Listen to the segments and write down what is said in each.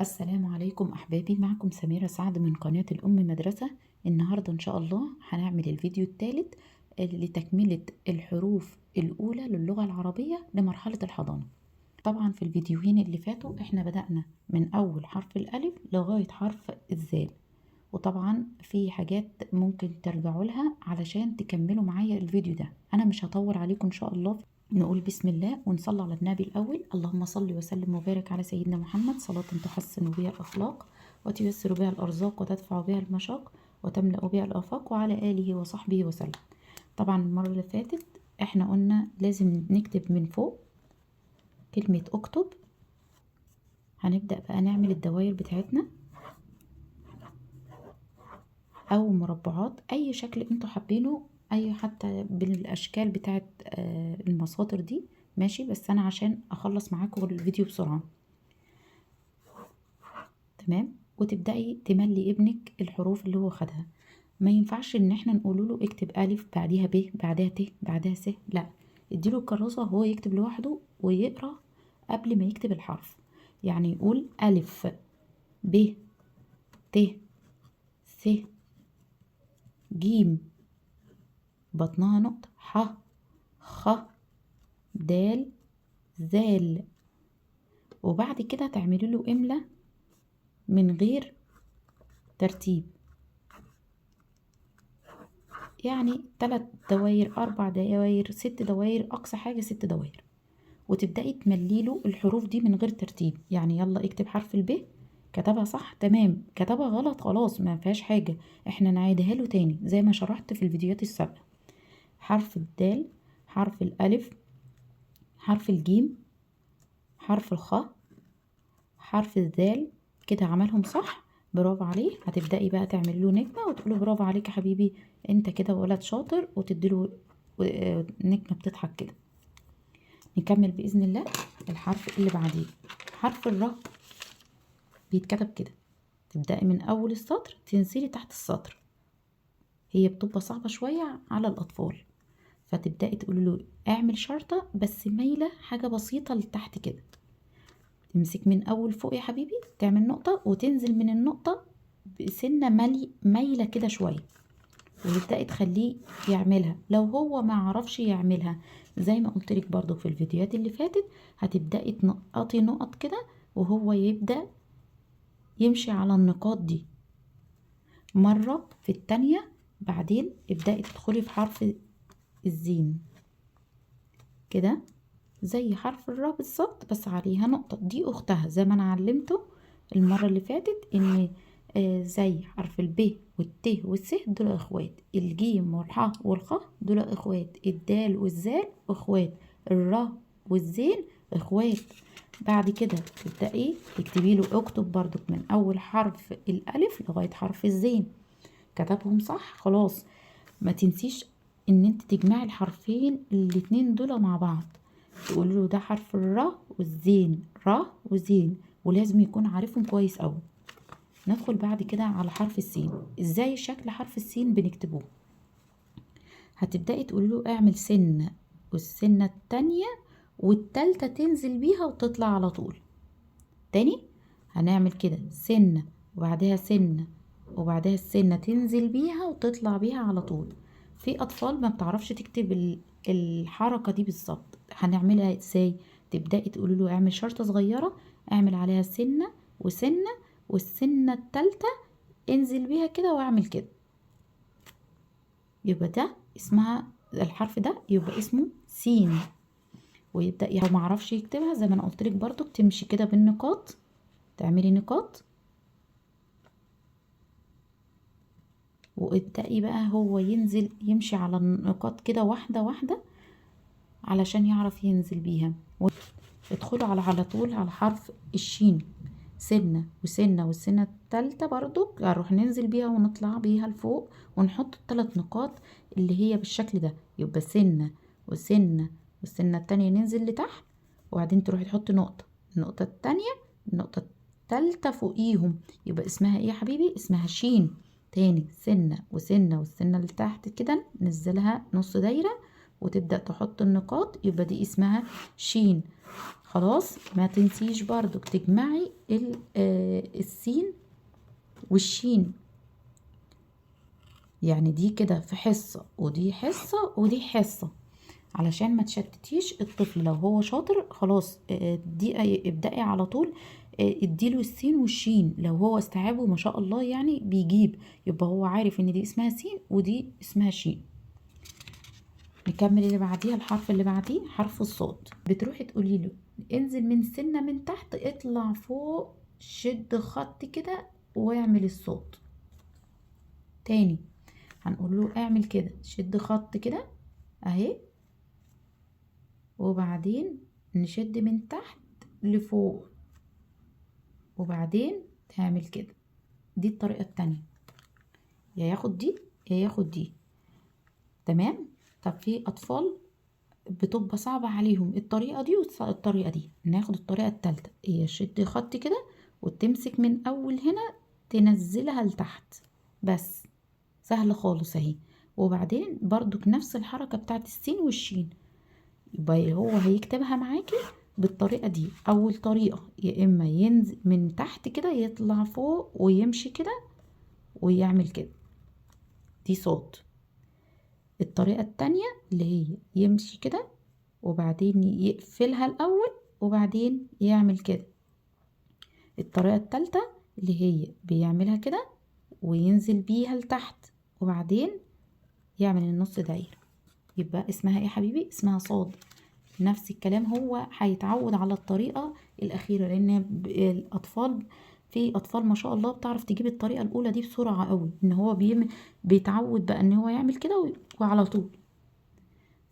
السلام عليكم أحبابي، معكم سميرة سعد من قناة الأم مدرسة. النهاردة إن شاء الله هنعمل الفيديو الثالث لتكملة الحروف الأولى للغة العربية لمرحلة الحضانة. طبعا في الفيديوهين اللي فاتوا احنا بدأنا من أول حرف الألف لغاية حرف الذال، وطبعا في حاجات ممكن ترجعوا لها علشان تكملوا معايا الفيديو ده. أنا مش هطول عليكم إن شاء الله. نقول بسم الله ونصلي على النبي الأول. اللهم صل وسلم وبارك على سيدنا محمد صلاة تحسن بها الأخلاق وتيسر بها الأرزاق وتدفع بها المشاق وتملأ بها الآفاق، وعلى آله وصحبه وسلم. طبعا المرة اللي فاتت احنا قلنا لازم نكتب من فوق كلمة اكتب. هنبدأ بقى نعمل الدوائر بتاعتنا أو مربعات، أي شكل انتوا حابينه، أي حتى بالأشكال بتاعت المساطر دي ماشي، بس أنا عشان أخلص معاكم الفيديو بسرعة. تمام. وتبدأي تملي ابنك الحروف اللي هو خدها. ما ينفعش ان احنا نقول له اكتب ألف بعديها ب بعدها ت بعدها س، لا، اديله الكراسة هو يكتب لوحده ويقرأ قبل ما يكتب الحرف. يعني يقول ألف ب ت س جيم بطنها نقطة ح خ دال ذال، وبعد كده تعملي له إملة من غير ترتيب، يعني 3 دواير 4 دواير 6 دواير، أقصى حاجة 6 دواير، وتبدأي تمليله الحروف دي من غير ترتيب. يعني يلا اكتب حرف الب، كتبها صح تمام، كتبها غلط خلاص ما فيهاش حاجة، احنا نعيدها له تاني زي ما شرحت في الفيديوهات السابقة. حرف الدال، حرف الألف، حرف الجيم، حرف الخاء، حرف الذال. كده عملهم صح، برافو عليه. هتبدأي بقى تعمل له نجمة وتقولي برافو عليك يا حبيبي، انت كده ولد شاطر، وتديله نجمة بتضحك كده. نكمل بإذن الله الحرف اللي بعديه. حرف الراء بيتكتب كده، تبدأي من أول السطر تنزلي تحت السطر، هي بتبقى صعبة شوية على الأطفال، فتبدأي تقولي له اعمل شرطة بس مايلة حاجة بسيطة لتحت كده. تمسك من أول فوق يا حبيبي، تعمل نقطة وتنزل من النقطة بسنة مايلة كده شوية، وتبدأي تخليه يعملها. لو هو ما عرفش يعملها زي ما قلت لك برضو في الفيديوهات اللي فاتت، هتبدأي تنقطي نقط كده وهو يبدأ يمشي على النقاط دي مرة في التانية. بعدين ابدأي تدخلي في حرف الزين كده زي حرف الراء بالظبط، بس عليها نقطة، دي أختها زي ما أنا علمته المرة اللي فاتت إن زي حرف الب والت والس دول اخوات، الجيم والحاء والخاء دول اخوات، الدال والزال اخوات، الراء والزين اخوات. بعد كده تبدأي تكتبي له اكتب برضك من اول حرف الالف لغاية حرف الزين. كتبهم صح خلاص، ما تنسيش ان انت تجمعي الحرفين الاتنين دول مع بعض، تقولي له ده حرف الراء والزين، راء وزين، ولازم يكون عارفهم كويس قوي. ندخل بعد كده على حرف السين. ازاي شكل حرف السين بنكتبه؟ هتبدأي تقولي له اعمل سنة والسنة التانية والتالتة تنزل بيها وتطلع على طول. تاني هنعمل كده سنة وبعدها سنة وبعدها السنة تنزل بيها وتطلع بيها على طول. في أطفال ما بتعرفش تكتب الحركة دي بالظبط، هنعملها ازاي؟ تبدأي تقولي له اعمل شرطة صغيرة، اعمل عليها سنة وسنة والسنة التالتة انزل بيها كده واعمل كده، يبقى ده اسمها الحرف ده يبقى اسمه سين. ويبدأ لو معرفش يكتبها زي ما انا قلتلك برضو تمشي كده بالنقاط، تعملي نقاط وابدأي بقى هو ينزل يمشي على النقاط كده واحدة واحدة علشان يعرف ينزل بيها. ادخلوا على طول على حرف الشين، سنة وسنة والسنة التالتة برضو هنروح ننزل بيها ونطلع بيها لفوق ونحط الثلاث نقاط اللي هي بالشكل ده، يبقى سنة وسنة والسنة التانية ننزل لتحت، وبعدين تروحي تحطي نقطة، النقطة التانية النقطة التالتة فوقيهم، يبقى اسمها ايه يا حبيبي؟ اسمها شين. تاني سنة وسنة والسنة اللي تحت كده ننزلها نص دايرة وتبدأ تحط النقاط، يبقى دي اسمها شين. خلاص ما تنسيش برضو تجمعي والشين، يعني دي كده في حصة ودي حصة ودي حصة، علشان ما تشتتيش الطفل. لو هو شاطر خلاص دي ابدأي على طول اديله السين والشين. لو هو استيعابه ما شاء الله يعني بيجيب، يبقى هو عارف ان دي اسمها سين ودي اسمها شين. نكمل اللي بعديها، الحرف اللي بعديه حرف الصاد. بتروحي تقولي له انزل من سنة من تحت، اطلع فوق، شد خط كده واعمل الصوت. تاني هنقول له اعمل كده، شد خط كده اهي، وبعدين نشد من تحت لفوق، وبعدين تعمل كده. دي الطريقة التانية، يا ياخد دي يا ياخد دي. تمام. طب في اطفال بتبقى صعبة عليهم الطريقة دي والطريقة دي، ناخد الطريقة التالتة، هي شد خط كده وتمسك من اول هنا تنزلها لتحت، بس سهل خالص اهي. وبعدين برضو نفس الحركة بتاعت السين والشين، يبقى هو هيكتبها معاكي بالطريقة دي. اول طريقة يا اما ينزل من تحت كده يطلع فوق ويمشي كده ويعمل كده، دي صوت. الطريقة التانية اللي هي يمشي كده وبعدين يقفلها الاول وبعدين يعمل كده. الطريقة التالتة اللي هي بيعملها كده وينزل بيها لتحت وبعدين يعمل النص دايرة، يبقى اسمها ايه يا حبيبي؟ اسمها صاد. نفس الكلام هو هيتعود على الطريقة الأخيرة، لأن الأطفال في أطفال ما شاء الله بتعرف تجيب الطريقة الأولى دي بسرعة قوي، إن هو بيتعود بقى إن هو يعمل كده وعلى طول.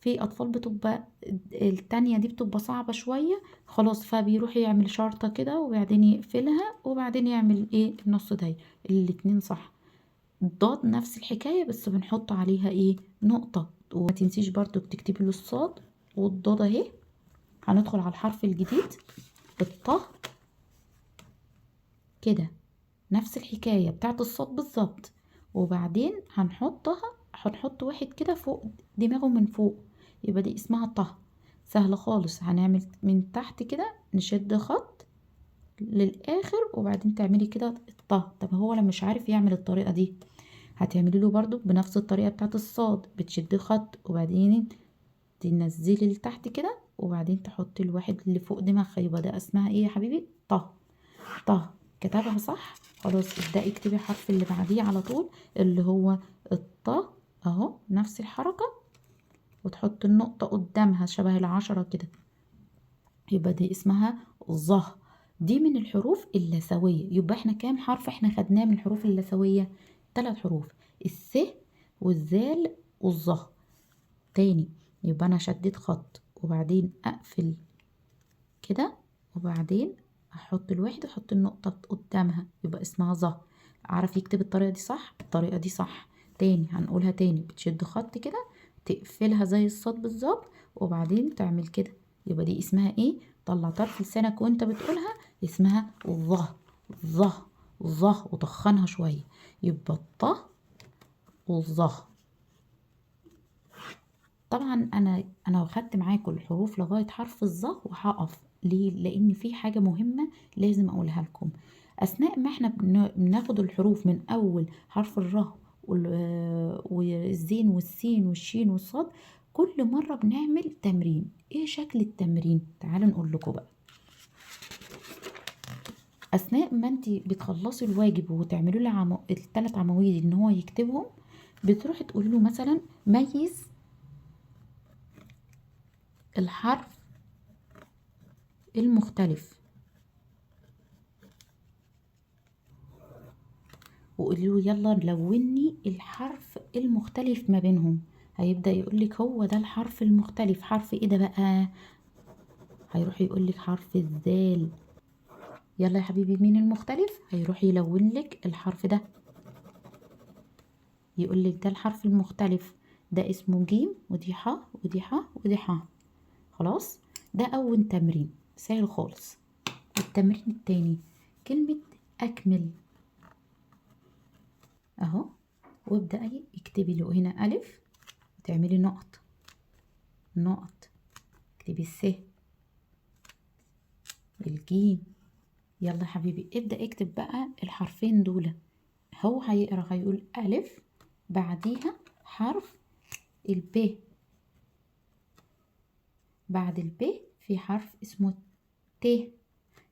في أطفال بتبقى التانية دي بتبقى صعبة شوية خلاص، فبيروح يعمل شرطة كده وبعدين يقفلها وبعدين يعمل ايه النص دايرة. الاتنين صح. الضاد نفس الحكاية بس بنحط عليها ايه نقطة. وما تنسيش برضو تكتبي له الصاد والضاد اهي. هندخل على الحرف الجديد الطه كده، نفس الحكاية بتاعت الصاد بالظبط، وبعدين هنحط واحد كده فوق دماغه من فوق، يبقى دي اسمها طه. سهل خالص. هنعمل من تحت كده نشد خط للآخر وبعدين تعملي كده الطه. طب هو لو مش عارف يعمل الطريقة دي هتعملي له برضو بنفس الطريقة بتاعت الصاد، بتشدي خط وبعدين تنزلي لتحت كده وبعدين تحطي الواحد اللي فوق دماغها، يبقى ده اسمها ايه يا حبيبي؟ طه. طه. كتبها صح خلاص. ابدأي اكتبي الحرف اللي بعديه على طول اللي هو الطه اهو، نفس الحركة وتحط النقطة قدامها شبه العشرة كده، يبقى دي اسمها ظه. دي من الحروف اللثوية. يبقى احنا كام حرف احنا خدناه من الحروف اللثوية؟ 3 حروف، الث والذال والظه. تاني، يبقى انا شديت خط وبعدين اقفل كده وبعدين احط الواحد واحط النقطة قدامها، يبقى اسمها ظه. اعرف يكتب الطريقة دي صح؟ الطريقة دي صح. تاني هنقولها تاني، بتشد خط كده تقفلها زي الصاد بالظبط وبعدين تعمل كده، يبقى دي اسمها ايه؟ طلع طرف لسانك وانت بتقولها، اسمها ظه. ظه. ظه وطخنها شوية، يبقى الطه والظه. طبعا انا اخدت معاكم الحروف لغايه حرف الظا وهقف ليه، لان في حاجه مهمه لازم اقولها لكم. اثناء ما احنا بناخد الحروف من اول حرف الراء والزين والسين والشين والصاد، كل مره بنعمل تمرين. ايه شكل التمرين؟ تعالوا نقول لكم بقى. اثناء ما انت بتخلصي الواجب وتعملوا له الثلاث عواميد ان هو يكتبهم، بتروحي تقولي له مثلا ميز الحرف المختلف، وقولي له يلا لوني الحرف المختلف ما بينهم. هيبدأ يقولك هو ده الحرف المختلف. حرف ايه ده بقى؟ هيروح يقولك حرف الذال. يلا يا حبيبي مين المختلف؟ هيروح يلون لك الحرف ده، يقولك ده الحرف المختلف، ده اسمه جيم ودي ح ودي ح ودي ح. خلاص. ده اول تمرين سهل خالص. التمرين التاني كلمة اكمل اهو، وابدأي اكتبي له هنا ألف وتعملي نقط نقط، اكتبي الس الجيم. يلا يا حبيبي ابدأ اكتب بقى الحرفين دول، هو هيقرا هيقول ألف بعديها حرف الب، بعد الب في حرف اسمه ت،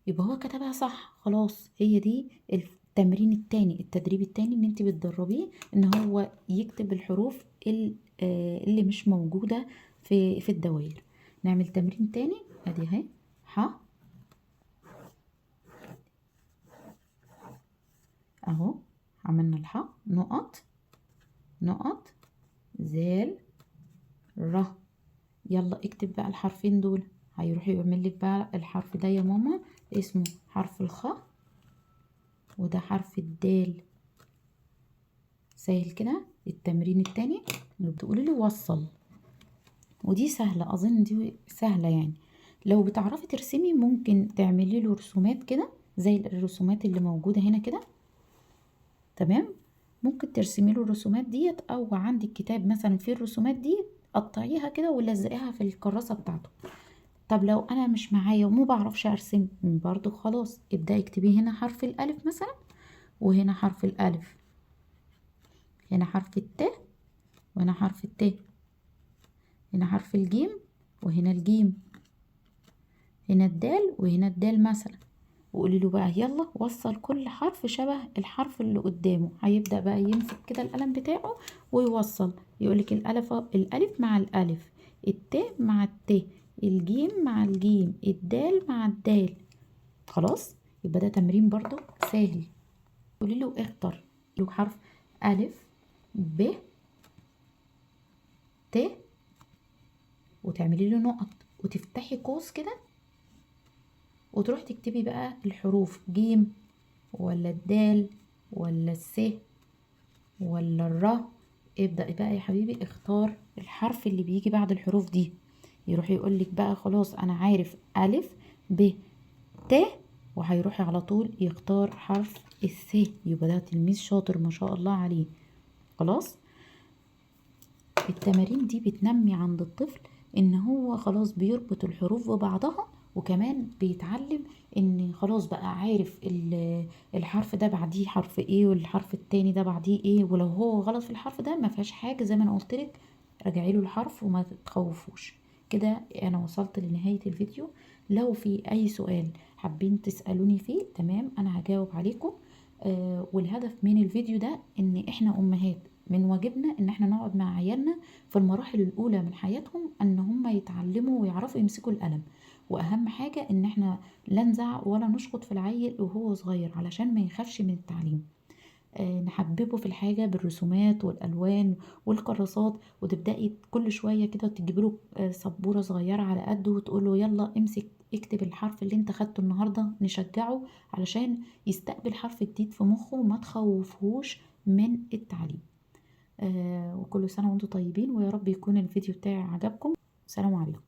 يبقى هو كتبها صح. خلاص هي دي التمرين التاني، التدريب التاني ان انت بتدربيه ان هو يكتب الحروف اللي مش موجودة في الدوائر. نعمل تمرين تاني. ادي اهي ح اهو، عملنا الح نقط نقط زال ر. يلا اكتب بقى الحرفين دول. هيروح يعمل لك بقى الحرف ده يا ماما اسمه حرف الخ، وده حرف الدال. سهل كده. التمرين التاني بتقولي لي وصل، ودي سهلة، اظن دي سهلة يعني. لو بتعرفي ترسمي ممكن تعملي له رسومات كده زي الرسومات اللي موجودة هنا كده، تمام. ممكن ترسمي له الرسومات ديت، او عندك كتاب مثلا فيه الرسومات دي قطعيها كده ولزقيها في الكراسة بتاعته. طب لو انا مش معايا وما بعرفش ارسم برضو، خلاص ابدأي اكتبي هنا حرف الالف مثلا، وهنا حرف الالف، هنا حرف الت، وهنا حرف الت، هنا حرف الجيم، وهنا الجيم، هنا الدال، وهنا الدال مثلا. وقولي له بقى يلا وصل كل حرف شبه الحرف اللي قدامه. هيبدأ بقى يمسك كده القلم بتاعه ويوصل، يقولك الألف مع الألف، الت مع الت، الجيم مع الجيم، الدال مع الدال. خلاص يبقى ده تمرين برضو سهل. قولي له اختر له حرف ألف ب ت، وتعملي له نقط وتفتحي قوس كده، وتروح تكتبي بقى الحروف جيم ولا الدال ولا الس ولا الر. ابدأ بقى يا حبيبي اختار الحرف اللي بيجي بعد الحروف دي. يروح يقولك بقى خلاص انا عارف ألف ب ت، وهيروح على طول يختار حرف الس. يبقى ده تلميذ شاطر ما شاء الله عليه. خلاص التمارين دي بتنمي عند الطفل ان هو خلاص بيربط الحروف ببعضها، وكمان بيتعلم ان خلاص بقى عارف الحرف ده بعديه حرف ايه، والحرف التاني ده بعديه ايه، ولو هو غلط في الحرف ده ما فيهاش حاجة زي ما انا قلتلك، راجعي له الحرف وما تخوفوش. كده انا وصلت لنهاية الفيديو. لو في اي سؤال حابين تسألوني فيه تمام انا هجاوب عليكم. والهدف من الفيديو ده ان احنا امهات من واجبنا ان احنا نقعد مع عيالنا في المراحل الاولى من حياتهم ان هم يتعلموا ويعرفوا يمسكوا القلم. واهم حاجة ان احنا لا نزعق ولا نشخط في العيل وهو صغير علشان ما يخافش من التعليم. نحببه في الحاجة بالرسومات والالوان والكراسات، وتبدأي كل شوية كده تجيبي له سبورة صغيرة على قده وتقول له يلا امسك اكتب الحرف اللي انت خدته النهاردة. نشجعه علشان يستقبل حرف جديد في مخه وما تخوفهوش من التعليم. وكل سنة وانتم طيبين، ويا رب يكون الفيديو بتاعي عجبكم. سلام عليكم.